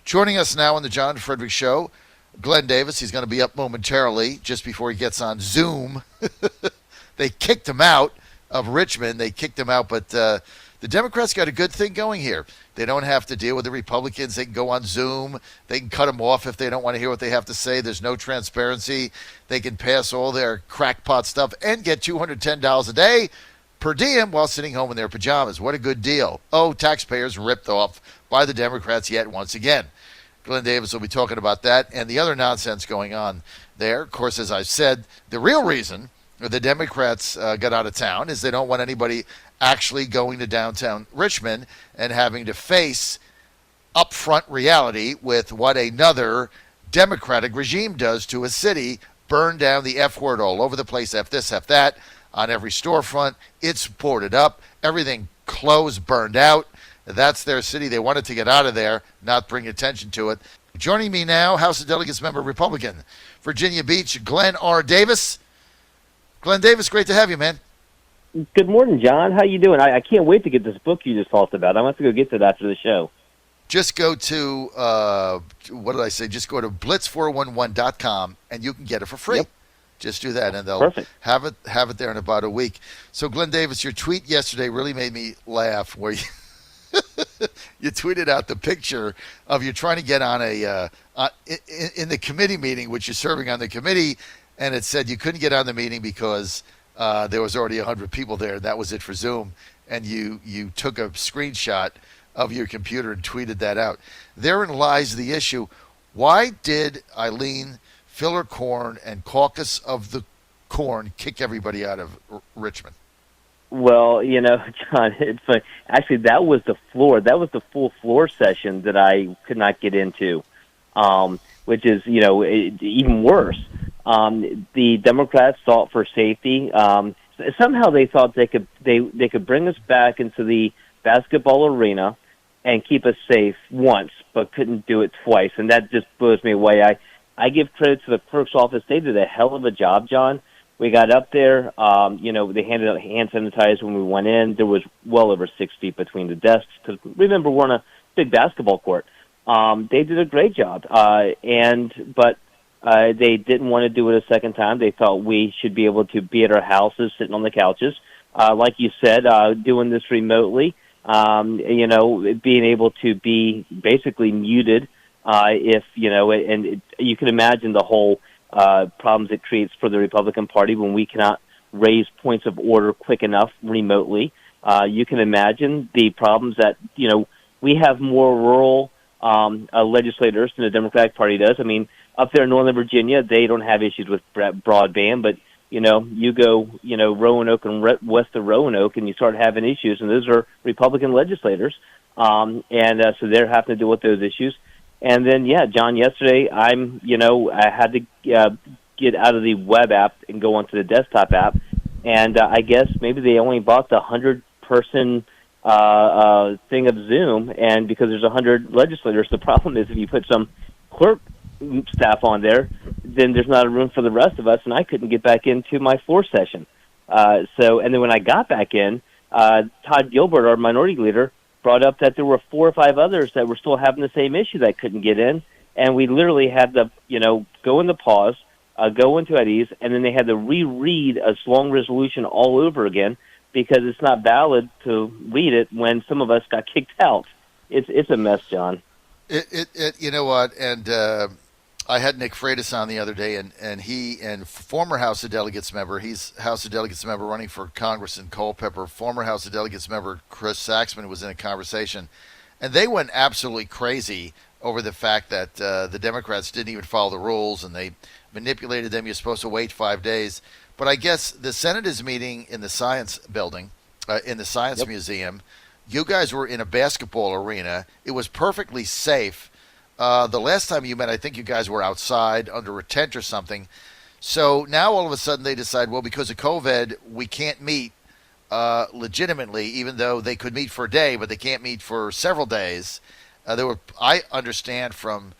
Joining us now on the John Fredericks Show, Glenn Davis. He's going to be up momentarily just before he gets on Zoom. They kicked him out of Richmond. They kicked him out, but the Democrats got a good thing going here. They don't have to deal with the Republicans. They can go on Zoom. They can cut them off if they don't want to hear what they have to say. There's no transparency. They can pass all their crackpot stuff and get $210 a day per diem while sitting home in their pajamas. What a good deal. Oh, taxpayers ripped off by the Democrats yet once again. Glenn Davis will be talking about that and the other nonsense going on there. Of course, as I've said, the real reason the Democrats got out of town is they don't want anybody actually going to downtown Richmond and having to face upfront reality with what another Democratic regime does to a city. Burn down the F word all over the place, F this, F that, on every storefront. It's boarded up. Everything closed, burned out. That's their city. They wanted to get out of there, not bring attention to it. Joining me now, House of Delegates member, Republican, Virginia Beach, Glenn R. Davis. Glenn Davis, great to have you, man. Good morning, John. How you doing? I can't wait to get this book you just talked about. I want to go get to that after the show. Just go to, Just go to blitz411.com, and you can get it for free. Yep. Just do that, and they'll have it there in about a week. So, Glenn Davis, your tweet yesterday really made me laugh, where you, you tweeted out the picture of you trying to get on in the committee meeting, which you're serving on the committee, and it said you couldn't get on the meeting because there was already 100 people there, and that was it for Zoom. And you took a screenshot of your computer and tweeted that out. Therein lies the issue. Why did Eileen Filler-Corn and Caucus of the Corn kick everybody out of Richmond? Well, John, it's like, actually that was the floor. That was the full floor session that I could not get into, which is, even worse. The Democrats thought for safety. Somehow they thought they could bring us back into the basketball arena and keep us safe once, but couldn't do it twice. And that just blows me away. I give credit to the clerk's office. They did a hell of a job, John. We got up there. They handed out hand sanitizer when we went in. There was well over 6 feet between the desks. Because remember, we're on a big basketball court. They did a great job. But they didn't want to do it a second time. They thought we should be able to be at our houses, sitting on the couches. Like you said, doing this remotely, being able to be basically muted and you can imagine the whole problems it creates for the Republican Party when we cannot raise points of order quick enough remotely. You can imagine the problems that, we have more rural legislators than the Democratic Party does. I mean, up there in Northern Virginia, they don't have issues with broadband, but, you go, Roanoke and west of Roanoke, and you start having issues, and those are Republican legislators. So they're having to deal with those issues. And then, John, yesterday I had to get out of the web app and go onto the desktop app. And I guess maybe they only bought the 100-person thing of Zoom. And because there's 100 legislators, the problem is if you put some clerk staff on there, then there's not a room for the rest of us. And I couldn't get back into my floor session. And then when I got back in, Todd Gilbert, our minority leader, brought up that there were 4 or 5 others that were still having the same issue that couldn't get in, and we literally had to, go into pause, go into at ease, and then they had to reread a long resolution all over again because it's not valid to read it when some of us got kicked out. It's a mess, John. You know what? And I had Nick Freitas on the other day, and he and former House of Delegates member, he's House of Delegates member running for Congress in Culpeper, former House of Delegates member Chris Saxman was in a conversation, and they went absolutely crazy over the fact that the Democrats didn't even follow the rules, and they manipulated them. You're supposed to wait 5 days. But I guess the Senate is meeting in the Science Building, in the Science Museum. You guys were in a basketball arena. It was perfectly safe. The last time you met, I think you guys were outside under a tent or something. So now all of a sudden they decide, well, because of COVID, we can't meet legitimately, even though they could meet for a day, but they can't meet for several days. I understand from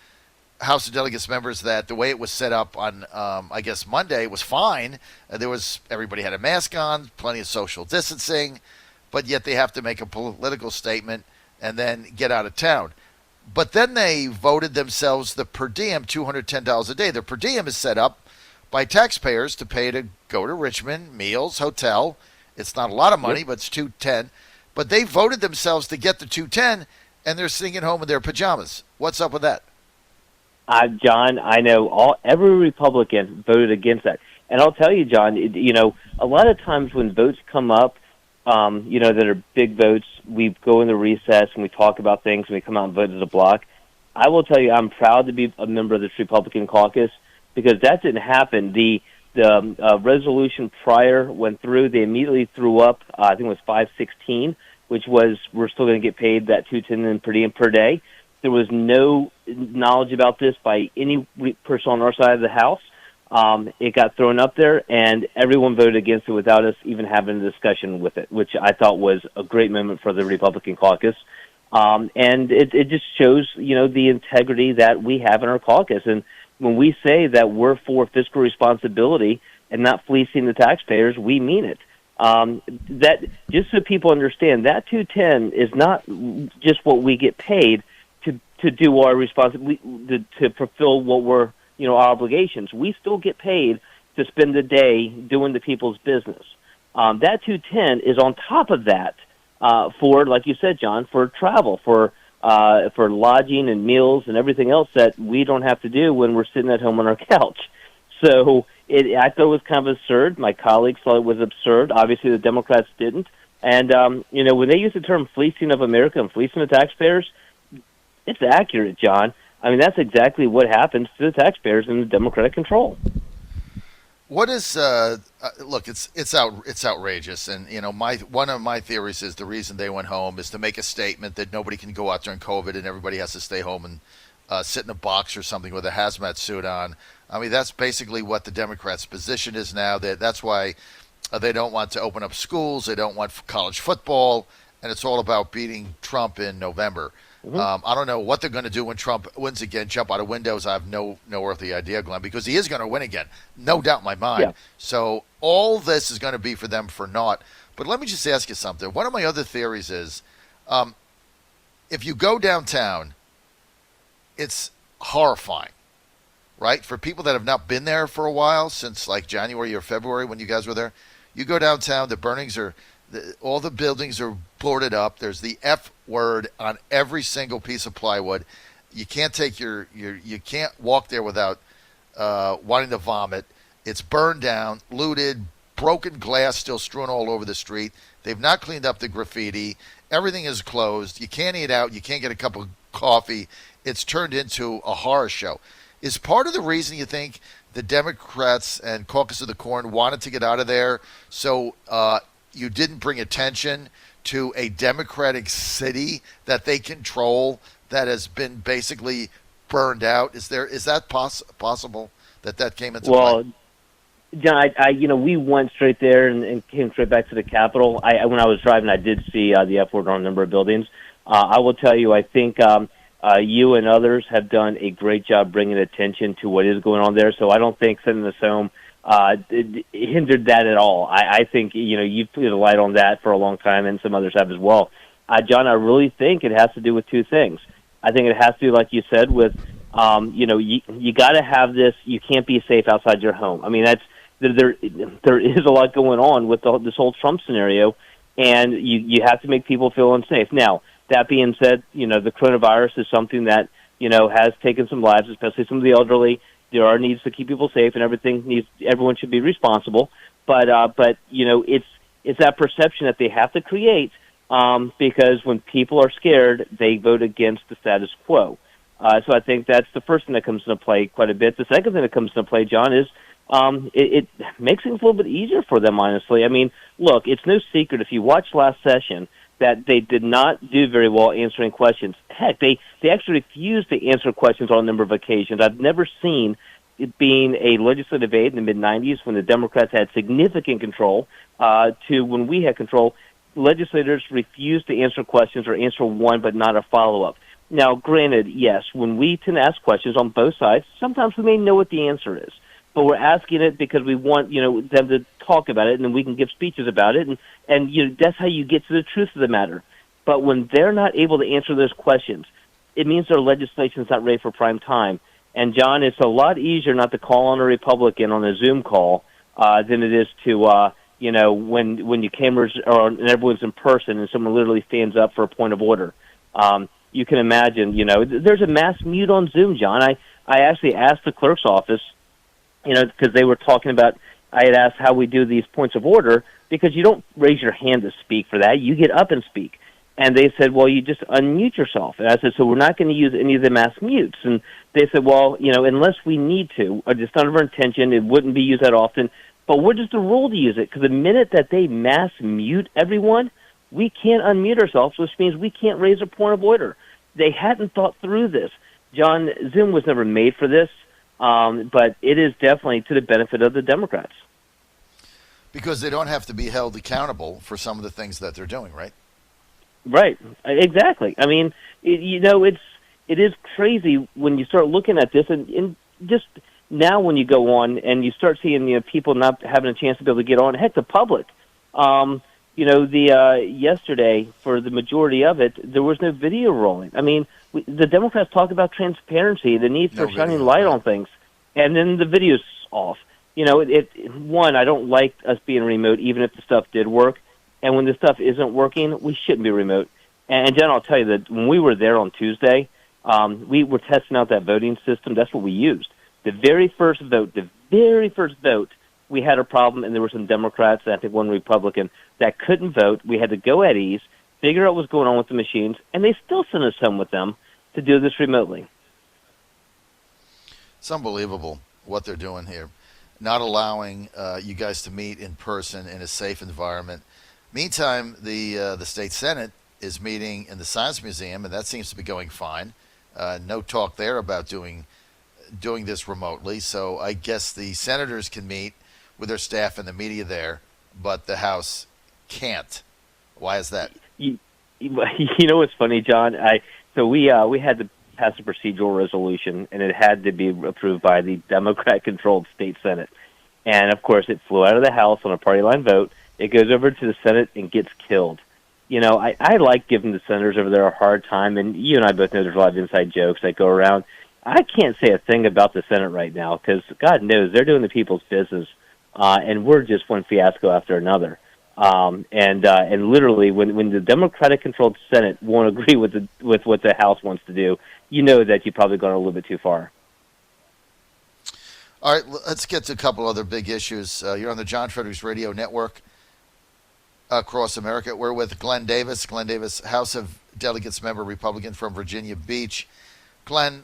House of Delegates members that the way it was set up on, I guess, Monday was fine. Everybody had a mask on, plenty of social distancing, but yet they have to make a political statement and then get out of town. But then they voted themselves the per diem, $210 a day. The per diem is set up by taxpayers to pay to go to Richmond, meals, hotel. It's not a lot of money, Yep. but it's $210. But they voted themselves to get the $210, and they're sitting at home in their pajamas. What's up with that? John, I know every Republican voted against that. And I'll tell you, John, a lot of times when votes come up, that are big votes, we go into recess and we talk about things and we come out and vote as a block. I will tell you, I'm proud to be a member of this Republican caucus because that didn't happen. The resolution prior went through. They immediately threw up, I think it was 516, which was we're still going to get paid that $210 per diem per day. There was no knowledge about this by any person on our side of the House. It got thrown up there, and everyone voted against it without us even having a discussion with it, which I thought was a great moment for the Republican caucus. And it just shows, the integrity that we have in our caucus. And when we say that we're for fiscal responsibility and not fleecing the taxpayers, we mean it. That just so people understand, that 210 is not just what we get paid to do our responsibility, to fulfill what we're, our obligations. We still get paid to spend the day doing the people's business. That 210 is on top of that for, like you said, John, for travel, for lodging and meals and everything else that we don't have to do when we're sitting at home on our couch. So I thought it was kind of absurd. My colleagues thought it was absurd. Obviously, the Democrats didn't. And, when they use the term fleecing of America and fleecing the taxpayers, it's accurate, John. I mean, that's exactly what happens to the taxpayers in the Democratic control. What is look? It's outrageous, and one of my theories is the reason they went home is to make a statement that nobody can go out during COVID and everybody has to stay home and sit in a box or something with a hazmat suit on. I mean, that's basically what the Democrats' position is now. That's why they don't want to open up schools. They don't want college football, and it's all about beating Trump in November. Mm-hmm. I don't know what they're going to do when Trump wins again, jump out of windows. I have no earthly idea, Glenn, because he is going to win again. No doubt in my mind. Yeah. So all this is going to be for them for naught. But let me just ask you something. One of my other theories is if you go downtown, it's horrifying, right? For people that have not been there for a while, since like January or February when you guys were there, you go downtown, the burnings are all the buildings are boarded up. There's the F word on every single piece of plywood. You can't take you can't walk there without wanting to vomit. It's burned down, looted, broken glass still strewn all over the street. They've not cleaned up the graffiti. Everything is closed. You can't eat out. You can't get a cup of coffee. It's turned into a horror show. Is part of the reason you think the Democrats and Caucus of the Corn wanted to get out of there so you didn't bring attention to a Democratic city that they control that has been basically burned out? Is that possible that came into play? John, we went straight there and came straight back to the Capitol. When I was driving, I did see the F word on a number of buildings. I will tell you, I think you and others have done a great job bringing attention to what is going on there. So I don't think sending us home it hindered that at all. I think, you've put a light on that for a long time, and some others have as well. John, I really think it has to do with two things. I think it has to do, like you said, with, you got to have this, you can't be safe outside your home. I mean, there is a lot going on with this whole Trump scenario, and you have to make people feel unsafe. Now, that being said, the coronavirus is something that, has taken some lives, especially some of the elderly. There are needs to keep people safe, and everyone should be responsible. But it's that perception that they have to create because when people are scared, they vote against the status quo. So I think that's the first thing that comes into play quite a bit. The second thing that comes into play, John, is it makes things a little bit easier for them, honestly. I mean, look, it's no secret if you watched last session that they did not do very well answering questions. Heck, they actually refused to answer questions on a number of occasions. I've never seen it being a legislative aide in the mid-'90s when the Democrats had significant control to when we had control. Legislators refused to answer questions or answer one but not a follow-up. Now, granted, yes, when we tend to ask questions on both sides, sometimes we may know what the answer is. But we're asking it because we want, them to talk about it, and then we can give speeches about it, and that's how you get to the truth of the matter. But when they're not able to answer those questions, it means their legislation's not ready for prime time. And, John, it's a lot easier not to call on a Republican on a Zoom call than it is to, when your cameras are on and everyone's in person and someone literally stands up for a point of order. You can imagine, there's a mass mute on Zoom, John. I actually asked the clerk's office, because they were talking about, I had asked how we do these points of order, because you don't raise your hand to speak for that. You get up and speak. And they said, well, you just unmute yourself. And I said, so we're not going to use any of the mass mutes. And they said, well, unless we need to, or just under our intention, it wouldn't be used that often. But we're just a rule to use it, because the minute that they mass mute everyone, we can't unmute ourselves, which means we can't raise a point of order. They hadn't thought through this. John, Zoom was never made for this, but it is definitely to the benefit of the Democrats. Because they don't have to be held accountable for some of the things that they're doing, right? Right, exactly. I mean, it is crazy when you start looking at this, and just now when you go on and you start seeing people not having a chance to be able to get on. Heck, the public. Yesterday for the majority of it, there was no video rolling. I mean, the Democrats talk about transparency, the need for shining light on things, and then the video's off. I don't like us being remote, even if the stuff did work. And when the stuff isn't working, we shouldn't be remote. And Jen, I'll tell you that when we were there on Tuesday, we were testing out that voting system. That's what we used. The very first vote, we had a problem, and there were some Democrats, and I think one Republican, that couldn't vote. We had to go at ease, figure out what's going on with the machines, and they still sent us home with them to do this remotely. It's unbelievable what they're doing here. Not allowing you guys to meet in person in a safe environment. Meantime, the state Senate is meeting in the Science Museum, and that seems to be going fine. No talk there about doing this remotely. So I guess the senators can meet with their staff and the media there, but the House can't. Why is that? You know what's funny, John? We had to pass a procedural resolution, and it had to be approved by the Democrat-controlled state Senate. And, of course, it flew out of the House on a party line vote. It goes over to the Senate and gets killed. I like giving the senators over there a hard time, and you and I both know there's a lot of inside jokes that go around. I can't say a thing about the Senate right now because God knows they're doing the people's business, and we're just one fiasco after another. And literally, when the Democratic-controlled Senate won't agree with what the House wants to do, you know that you've probably gone a little bit too far. All right, let's get to a couple other big issues. You're on the John Fredericks Radio Network across America. We're with Glenn Davis. Glenn Davis, House of Delegates member, Republican from Virginia Beach. Glenn,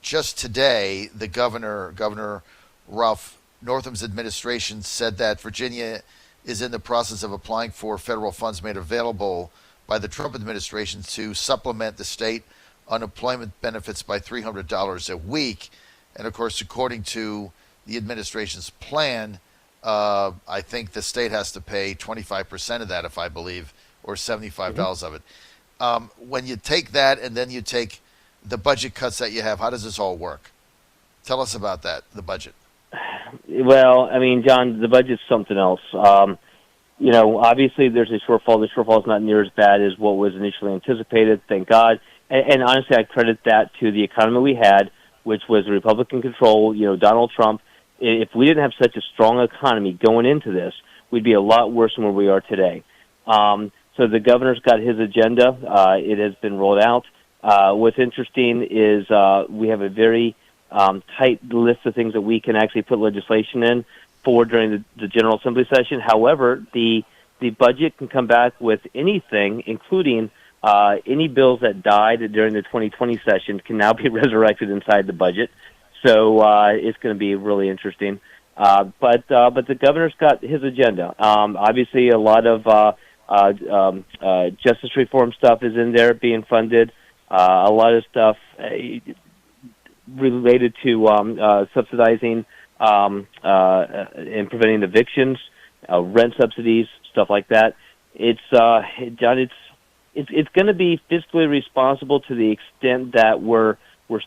just today, the Governor Ralph Northam's administration said that Virginia is in the process of applying for federal funds made available by the Trump administration to supplement the state unemployment benefits by $300 a week. And, of course, according to the administration's plan, I think the state has to pay 25% of that, if I believe, or $75 of it. When you take that and then you take the budget cuts that you have, how does this all work? Tell us about that, the budget. Well, I mean, John, the budget's something else. Obviously there's a shortfall. The shortfall is not near as bad as what was initially anticipated, thank God. And honestly, I credit that to the economy we had, which was Republican control, Donald Trump. If we didn't have such a strong economy going into this, we'd be a lot worse than where we are today. So the governor's got his agenda. It has been rolled out. What's interesting is we have a very tight list of things that we can actually put legislation in for during the General Assembly session. However, the budget can come back with anything, including any bills that died during the 2020 session can now be resurrected inside the budget. So it's going to be really interesting. But the governor's got his agenda. Obviously, a lot of justice reform stuff is in there being funded. A lot of stuff related to subsidizing and preventing evictions, rent subsidies, stuff like that. It's John. It's going to be fiscally responsible to the extent that we're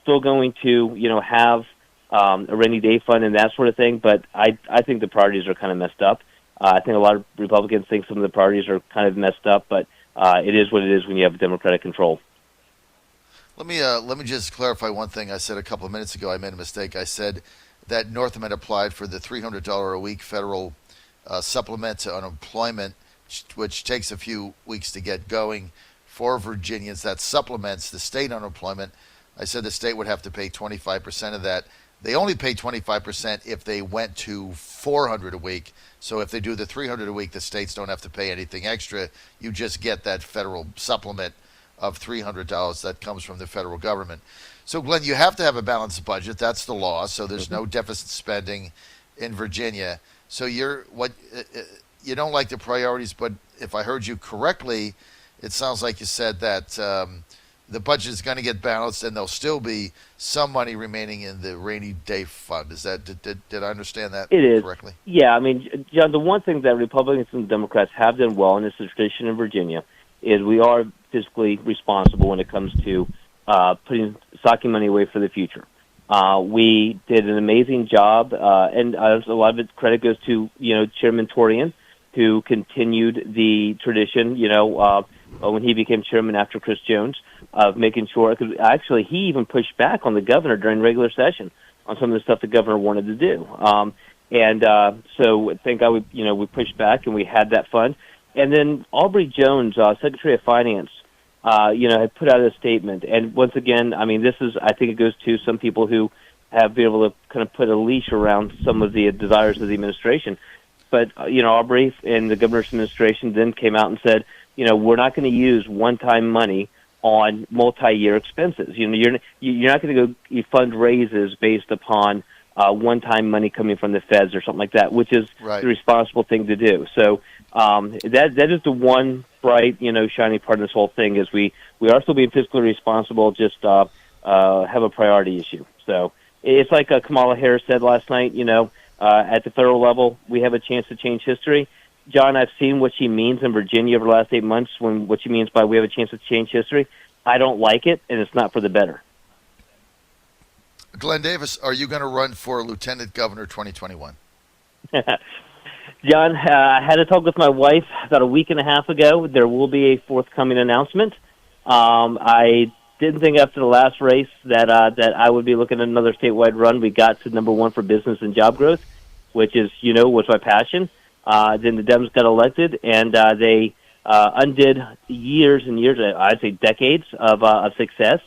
still going to have a rainy day fund and that sort of thing. But I think the priorities are kind of messed up. I think a lot of Republicans think some of the priorities are kind of messed up. But it is what it is when you have Democratic control. Let me just clarify one thing I said a couple of minutes ago. I made a mistake. I said that Northam had applied for the $300 a week federal supplement to unemployment, which takes a few weeks to get going for Virginians. That supplements the state unemployment. I said the state would have to pay 25% of that. They only pay 25% if they went to $400 a week. So if they do the $300 a week, the states don't have to pay anything extra. You just get that federal supplement of $300 that comes from the federal government. So, Glenn, you have to have a balanced budget. That's the law. So there's no deficit spending in Virginia. So you don't like the priorities, but if I heard you correctly, it sounds like you said that the budget is going to get balanced, and there'll still be some money remaining in the rainy day fund. Is that did I understand that correctly? Yeah, I mean, John, the one thing that Republicans and Democrats have done well, and it's a tradition in Virginia, is we are fiscally responsible when it comes to stocking money away for the future. We did an amazing job, and a lot of it credit goes to Chairman Torian, who continued the tradition. When he became chairman after Chris Jones, of making sure, because actually he even pushed back on the governor during regular session on some of the stuff the governor wanted to do. So thank God we pushed back and we had that fund. And then Aubrey Jones, Secretary of Finance, had put out a statement. And once again, I mean, I think it goes to some people who have been able to kind of put a leash around some of the desires of the administration. But, Aubrey and the governor's administration then came out and said, we're not going to use one-time money on multi-year expenses. You're not going to go fund raises based upon one-time money coming from the feds or something like that, which is the responsible thing to do. So that is the one bright, shiny part of this whole thing is we are still being fiscally responsible, just have a priority issue. So it's like Kamala Harris said last night, at the federal level, we have a chance to change history. John, I've seen what she means in Virginia over the last 8 months, what she means by we have a chance to change history. I don't like it, and it's not for the better. Glenn Davis, are you going to run for Lieutenant Governor 2021? John, I had a talk with my wife about a week and a half ago. There will be a forthcoming announcement. I didn't think after the last race that I would be looking at another statewide run. We got to number one for business and job growth, which is, was my passion. Then the Dems got elected, and they undid years and years, I'd say decades of success.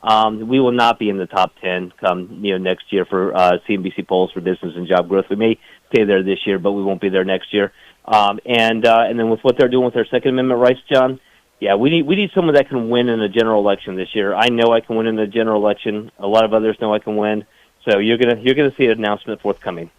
We will not be in the top 10 come next year for CNBC polls for business and job growth. We may stay there this year, but we won't be there next year. And then with what they're doing with their Second Amendment rights, John, yeah, we need someone that can win in a general election this year. I know I can win in a general election. A lot of others know I can win. So you're gonna see an announcement forthcoming.